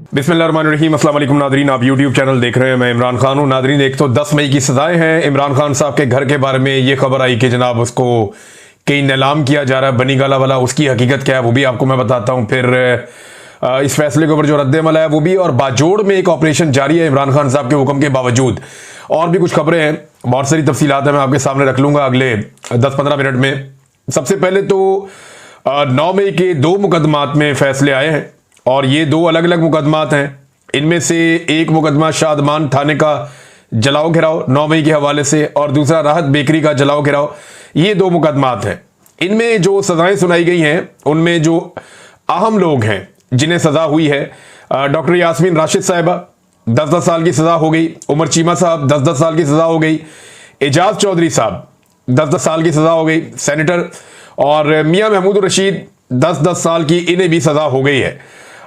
बिस्मिल्लाहिर्रहमानिर्रहीम। अस्सलाम वालेकुम नादरीन, आप यूट्यूब चैनल देख रहे हैं। मैं इमरान खान हूं। नादरीन, एक तो 10 मई की सजाएं हैं। इमरान खान साहब के घर के बारे में ये खबर आई कि जनाब उसको कहीं नीलाम किया जा रहा है, बनी गाला वाला। उसकी हकीकत क्या है वो भी आपको मैं बताता हूं। फिर इस फैसले के ऊपर जो रद्द-ए-अमल है वो भी, और बाजोड़ में एक ऑपरेशन जारी है इमरान खान साहब के हुक्म के बावजूद। और भी कुछ खबरें हैं, बहुत सारी तफसीलात है, मैं आपके सामने रख लूंगा अगले 10-15 मिनट में। सबसे पहले तो 9 मई के 2 मुकदमात में फैसले आए हैं, और ये 2 अलग अलग मुकदमात हैं। इनमें से एक मुकदमा शादमान थाने का जलाओ घिराव 9 मई के हवाले से, और दूसरा राहत बेकरी का जलाओ घिराव। ये 2 मुकदमात हैं। इनमें जो सजाएं सुनाई गई हैं उनमें जो अहम लोग हैं जिन्हें सजा हुई है, डॉक्टर यास्मीन राशिद साहिबा 10-10 साल की सजा हो गई, उमर चीमा साहब 10-10 साल की सजा हो गई, एजाज चौधरी साहब 10-10 साल की सजा हो गई सेनेटर, और मियां महमूद रशीद 10-10 साल की, इन्हें भी सजा हो गई है।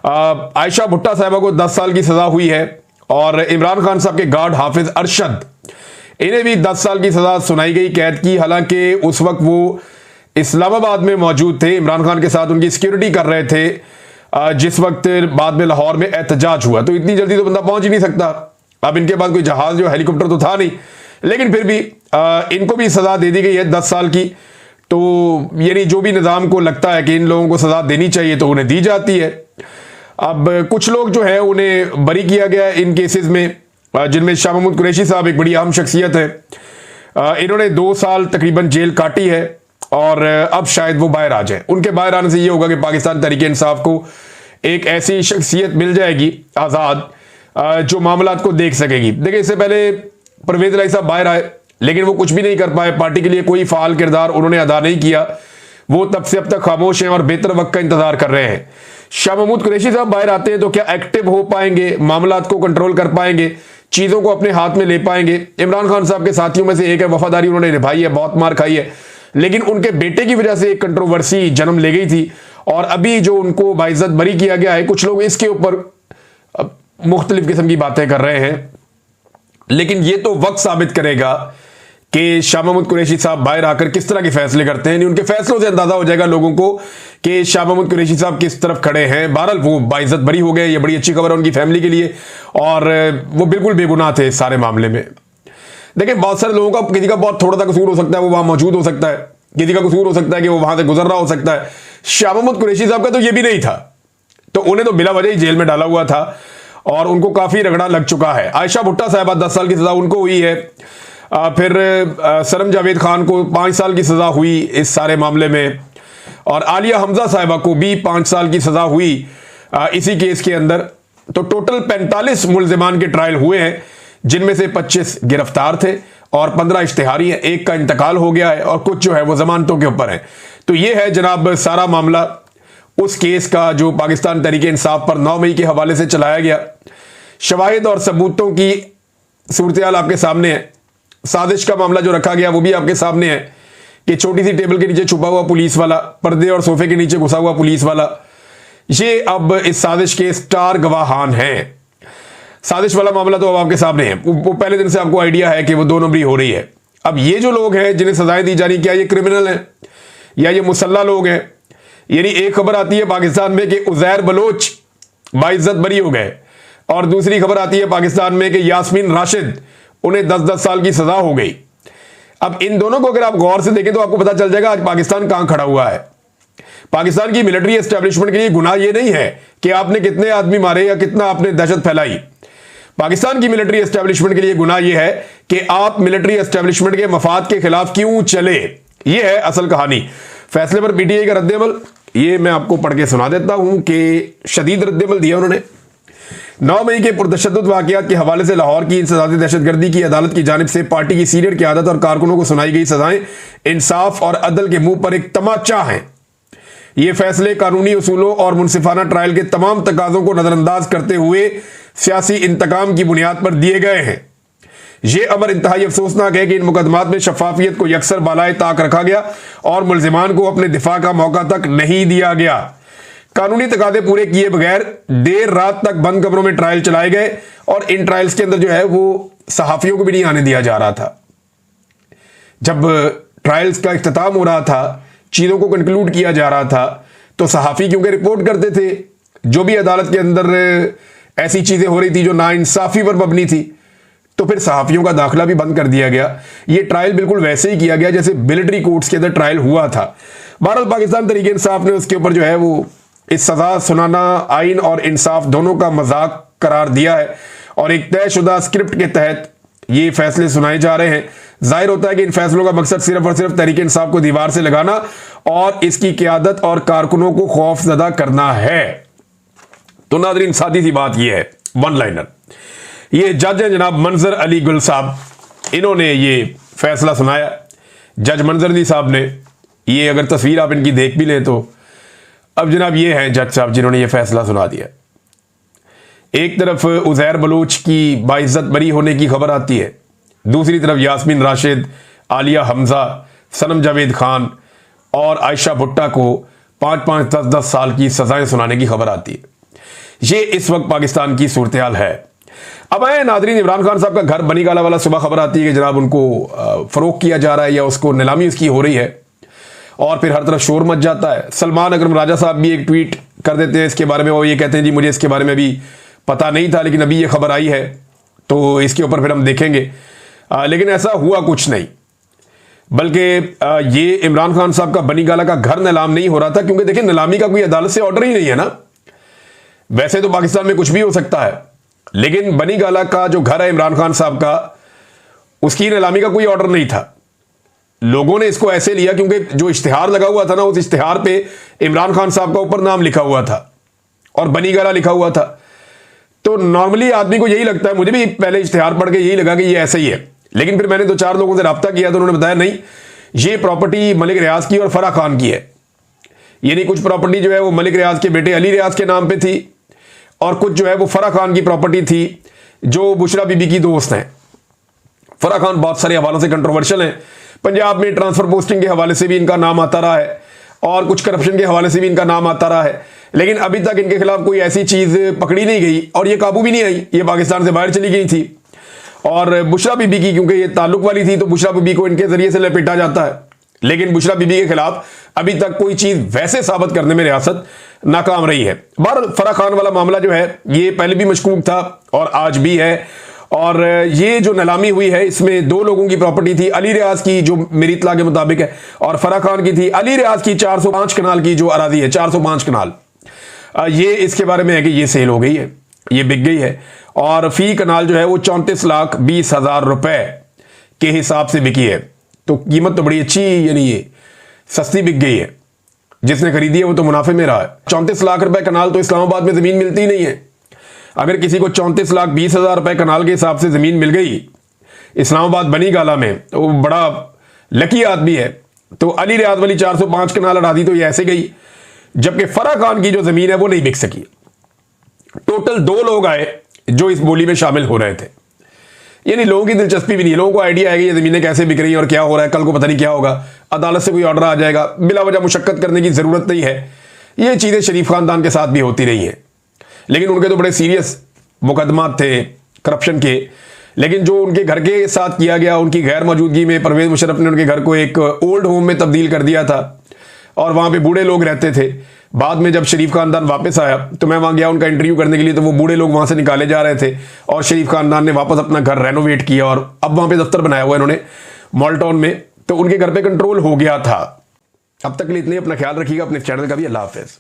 आयशा भुट्टा साहिबा को 10 साल की सजा हुई है, और इमरान खान साहब के गार्ड हाफिज अरशद, इन्हें भी 10 साल की सजा सुनाई गई कैद की। हालांकि उस वक्त वो इस्लामाबाद में मौजूद थे, इमरान खान के साथ उनकी सिक्योरिटी कर रहे थे जिस वक्त बाद में लाहौर में एहतजाज हुआ। तो इतनी जल्दी तो बंदा पहुंच ही नहीं सकता। अब इनके पास कोई जहाज जो हेलीकॉप्टर तो था नहीं, लेकिन फिर भी इनको भी सजा दे दी गई है 10 साल की। तो यानी जो भी निज़ाम को लगता है कि इन लोगों को सजा देनी चाहिए तो उन्हें दी जाती है। अब कुछ लोग जो है उन्हें बरी किया गया है इन केसेस में, जिनमें शाह महमूद कुरैशी साहब एक बड़ी अहम शख्सियत है। इन्होंने 2 साल तकरीबन जेल काटी है, और अब शायद वो बाहर आ जाए। उनके बाहर आने से ये होगा कि पाकिस्तान तहरीक इंसाफ को एक ऐसी शख्सियत मिल जाएगी आज़ाद, जो मामलात को देख सकेगी। देखिए, इससे पहले परवेज इलाही साहब बाहर आए, लेकिन वो कुछ भी नहीं कर पाए, पार्टी के लिए कोई फाल किरदार उन्होंने अदा नहीं किया। वो तब से अब तक खामोश हैं और बेहतर वक्त का इंतजार कर रहे हैं। शाह महमूद कुरैशी साहब बाहर आते हैं तो क्या एक्टिव हो पाएंगे, मामलात को कंट्रोल कर पाएंगे, चीजों को अपने हाथ में ले पाएंगे? इमरान खान साहब के साथियों में से एक है, वफादारी उन्होंने निभाई है, बहुत मार खाई है, लेकिन उनके बेटे की वजह से एक कंट्रोवर्सी जन्म ले गई थी, और अभी जो उनको बाइज्जत बरी किया गया है, कुछ लोग इसके ऊपर मुख्तलिफ किस्म की बातें कर रहे हैं। लेकिन ये तो वक्त साबित करेगा कि शाह महमूद कुरैशी साहब बाहर आकर किस तरह के फैसले करते हैं। उनके फैसलों से अंदाजा हो जाएगा लोगों को कि शाह महमूद कुरैशी साहब किस तरफ खड़े हैं। बहरहाल वो बाइज्जत बरी हो गए, ये बड़ी अच्छी खबर है उनकी फैमिली के लिए, और वो बिल्कुल बेगुनाह थे इस सारे मामले में। देखिए, बहुत सारे लोगों का, किसी का बहुत थोड़ा सा कसूर हो सकता है, वो वहां मौजूद हो सकता है, किसी का कसूर हो सकता है कि वो वहां से गुजर रहा हो सकता है। शाह महमूद कुरैशी साहब का तो ये भी नहीं था, तो उन्हें तो बिला वजह ही जेल में डाला हुआ था, और उनको काफी रगड़ा लग चुका है। आयशा भुट्टा साहिबा 10 साल की सजा उनको हुई है। फिर सरम जावेद खान को 5 साल की सजा हुई इस सारे मामले में, और आलिया हमजा साहिबा को भी 5 साल की सजा हुई इसी केस के अंदर। तो टोटल 45 मुल्जिमान के ट्रायल हुए हैं, जिनमें से 25 गिरफ्तार थे और 15 इश्तिहारी हैं। एक का इंतकाल हो गया है, और कुछ जो है वो जमानतों के ऊपर है। तो ये है जनाब सारा मामला उस केस का जो पाकिस्तान तहरीक इंसाफ पर 9 मई के हवाले से चलाया गया। शवाहिद और सबूतों की सूरत-ए-हाल आपके सामने है। साजिश का मामला जो रखा गया वो भी आपके सामने है कि छोटी सी टेबल के नीचे छुपा हुआ पुलिस वाला, पर्दे और सोफे के नीचे घुसा हुआ पुलिस वाला, ये अब इस साजिश के स्टार गवाहान हैं। साजिश वाला मामला तो अब आपके सामने है। वो पहले दिन से आपको आइडिया है कि वो 2 नंबरी हो रही है। अब ये जो लोग हैं जिन्हें सजाएं दी जा रही, क्या ये क्रिमिनल हैं या ये मुसल्ला लोग हैं? यानी एक खबर आती है पाकिस्तान में कि उज़ैर बलोच बाइज्जत बरी हो गए, और दूसरी खबर आती है पाकिस्तान में कि यास्मीन राशिद, उन्हें 10-10 साल की सजा हो गई। अब इन दोनों को अगर आप गौर से देखें तो आपको पता चल जाएगा आज पाकिस्तान कहां खड़ा हुआ है। पाकिस्तान की मिलिट्री एस्टेब्लिशमेंट के लिए गुनाह यह नहीं है कि आपने कितने आदमी मारे या कितना आपने दहशत फैलाई। पाकिस्तान की मिलिट्री एस्टेब्लिशमेंट के लिए गुनाह यह है कि आप मिलिट्री एस्टेब्लिशमेंट के मफाद के खिलाफ क्यों चले। यह है असल कहानी। फैसले पर पीटीआई का रद्द-ए-अमल, ये मैं आपको पढ़ के सुना देता हूं कि शदीद रद्द-ए-अमल दिया उन्होंने। 9 मई के पुरतशद्दुद वाक़यात के हवाले से लाहौर की इंसदादी दहशतगर्दी की अदालत की जानिब से पार्टी की सीनियर क़यादत और कारकुनों को सुनाई गई सजाएं इंसाफ और अदल के मुंह पर एक तमाचा हैं। ये फैसले कानूनी उसूलों और मुनसिफाना ट्रायल के तमाम तकाज़ों को नजरअंदाज करते हुए सियासी इंतकाम की बुनियाद पर दिए गए हैं। यह अमर इंतहाई अफसोसनाक है कि इन मुकदमात में शफाफियत को यकसर बालाए ताक रखा गया और मुल्जिमान को अपने दिफा का मौका तक नहीं दिया गया। कानूनी तकादे पूरे किए बगैर देर रात तक बंद कमरों में ट्रायल चलाए गए, और इन ट्रायल्स के अंदर जो है वो सहाफियों को भी नहीं आने दिया जा रहा था। जब ट्रायल्स का इख्तिताम हो रहा था, चीजों को कंक्लूड किया जा रहा था, तो सहाफी क्योंकि रिपोर्ट करते थे जो भी अदालत के अंदर ऐसी चीजें हो रही थी जो नाइंसाफी पर मबनी थी, तो फिर सहाफियों का दाखिला भी बंद कर दिया गया। ये ट्रायल बिल्कुल वैसे ही किया गया जैसे मिलिट्री कोर्ट्स के अंदर ट्रायल हुआ था। भारत पाकिस्तान तरीके इंसाफ ने उसके ऊपर जो है वो इस सजा सुनाना आइन और इंसाफ दोनों का मजाक करार दिया है और एक तयशुदा स्क्रिप्ट के तहत ये फैसले सुनाए जा रहे हैं। जाहिर होता है कि इन फैसलों का मकसद सिर्फ और सिर्फ तहरीक इंसाफ को दीवार से लगाना और इसकी क़यादत और कारकुनों को खौफजदा करना है। तो नाज़रीन, सादी सी बात यह है, वन लाइनर, ये जज हैं जनाब मंजर अली गुल साहब, इन्होंने ये फैसला सुनाया। जज मंजर अली साहब ने, ये अगर तस्वीर आप इनकी देख भी लें तो अब जनाब ये हैं जज साहब जिन्होंने ये फैसला सुना दिया। एक तरफ उज़ैर बलोच की बाइज्जत बरी होने की खबर आती है, दूसरी तरफ यास्मीन राशिद, आलिया हमजा, सनम जावेद खान और आयशा भुट्टा को 5-5, 10-10 साल की सजाएं सुनाने की खबर आती है। ये इस वक्त पाकिस्तान की सूरत हाल है। अब आए नाजरीन, इमरान खान साहब का घर बनीगाला वाला, सुबह खबर आती है कि जनाब उनको फरोख्त किया जा रहा है या उसको नीलामी उसकी हो रही है और फिर हर तरफ शोर मच जाता है। सलमान अकरम राजा साहब भी एक ट्वीट कर देते हैं इसके बारे में, वो ये कहते हैं जी मुझे इसके बारे में भी पता नहीं था, लेकिन अभी ये खबर आई है तो इसके ऊपर फिर हम देखेंगे। लेकिन ऐसा हुआ कुछ नहीं, बल्कि ये इमरान खान साहब का बनीगाला का घर नीलाम नहीं हो रहा था, क्योंकि देखिए नीलामी का कोई अदालत से ऑर्डर ही नहीं है ना। वैसे तो पाकिस्तान में कुछ भी हो सकता है, लेकिन बनीगाला का जो घर है इमरान खान साहब का, उसकी नीलामी का कोई ऑर्डर नहीं था। लोगों ने इसको ऐसे लिया क्योंकि जो इश्तिहार लगा हुआ था ना, उस इश्तिहार पे इमरान खान साहब का ऊपर नाम लिखा हुआ था और बनीगाला लिखा हुआ था। तो नॉर्मली आदमी को यही लगता है, मुझे भी पहले इश्तिहार पढ़ के यही लगा कि ये ऐसे ही है, लेकिन फिर मैंने 2-4 लोगों से रब्ता किया तो उन्होंने बताया नहीं, ये प्रॉपर्टी मलिक रियाज की और फराह खान की है। यानी कुछ प्रॉपर्टी जो है वो मलिक रियाज के बेटे अली रियाज के नाम पे थी और कुछ जो है वो फराह खान की प्रॉपर्टी थी जो बुशरा बीबी की दोस्त हैं। फराह खान बहुत सारे हवालों से कंट्रोवर्शियल हैं, पंजाब में ट्रांसफर पोस्टिंग के हवाले से भी इनका नाम आता रहा है और कुछ करप्शन के हवाले से भी इनका नाम आता रहा है, लेकिन अभी तक इनके खिलाफ कोई ऐसी चीज पकड़ी नहीं गई और ये काबू भी नहीं आई, ये पाकिस्तान से बाहर चली गई थी। और बुशरा बीबी की क्योंकि ये ताल्लुक वाली थी तो बुशरा बीबी को इनके जरिए से लपेटा जाता है, लेकिन बुशरा बीबी के खिलाफ अभी तक कोई चीज वैसे साबित करने में रियासत नाकाम रही है। बहरहाल फराह खान वाला मामला जो है ये पहले भी मशकूक था और आज भी है, और ये जो नीलामी हुई है इसमें 2 लोगों की प्रॉपर्टी थी, अली रियाज की जो मेरी इत्तला के मुताबिक है और फराह खान की थी। अली रियाज की 405 कनाल की जो अरादी है, 405 कनाल, ये इसके बारे में है कि ये सेल हो गई है, ये बिक गई है और फी कनाल जो है वो 34,20,000 रुपए के हिसाब से बिकी है। तो कीमत तो बड़ी अच्छी, यानी ये सस्ती बिक गई है। जिसने खरीदी है वो तो मुनाफे में रहा है। 34 लाख रुपए कनाल तो इस्लामाबाद में जमीन मिलती ही नहीं है। अगर किसी को 34,20,000 रुपए कनाल के हिसाब से जमीन मिल गई इस्लामाबाद बनीगाला में तो वो बड़ा लकी आदमी है। तो अली रियाज वाली 405 कनाल अरादी तो ये ऐसे गई, जबकि फराह खान की जो जमीन है वो नहीं बिक सकी। टोटल 2 लोग आए जो इस बोली में शामिल हो रहे थे, यानी लोगों की दिलचस्पी भी नहीं, लोगों को आइडिया है कि ये जमीनें कैसे बिक रही हैं और क्या हो रहा है, कल को पता नहीं क्या होगा, अदालत से कोई ऑर्डर आ जाएगा, बिला वजह मुशक्कत करने की जरूरत नहीं है। ये चीजें शरीफ खानदान के साथ भी होती रही हैं, लेकिन उनके तो बड़े सीरियस मुकदमात थे करप्शन के। लेकिन जो उनके घर के साथ किया गया, उनकी गैर मौजूदगी में परवेज मुशर्रफ ने उनके घर को एक ओल्ड होम में तब्दील कर दिया था और वहां पे बूढ़े लोग रहते थे। बाद में जब शरीफ खानदान वापस आया तो मैं वहां गया उनका इंटरव्यू करने के लिए, तो वो बूढ़े लोग वहां से निकाले जा रहे थे और शरीफ खानदान ने वापस अपना घर रेनोवेट किया और अब वहां पे दफ्तर बनाया हुआ इन्होंने मॉल टाउन में, तो उनके घर पे कंट्रोल हो गया था। अब तक के लिए इतने, अपना ख्याल रखिएगा, अपने चैनल का भी। अल्लाह हाफिज।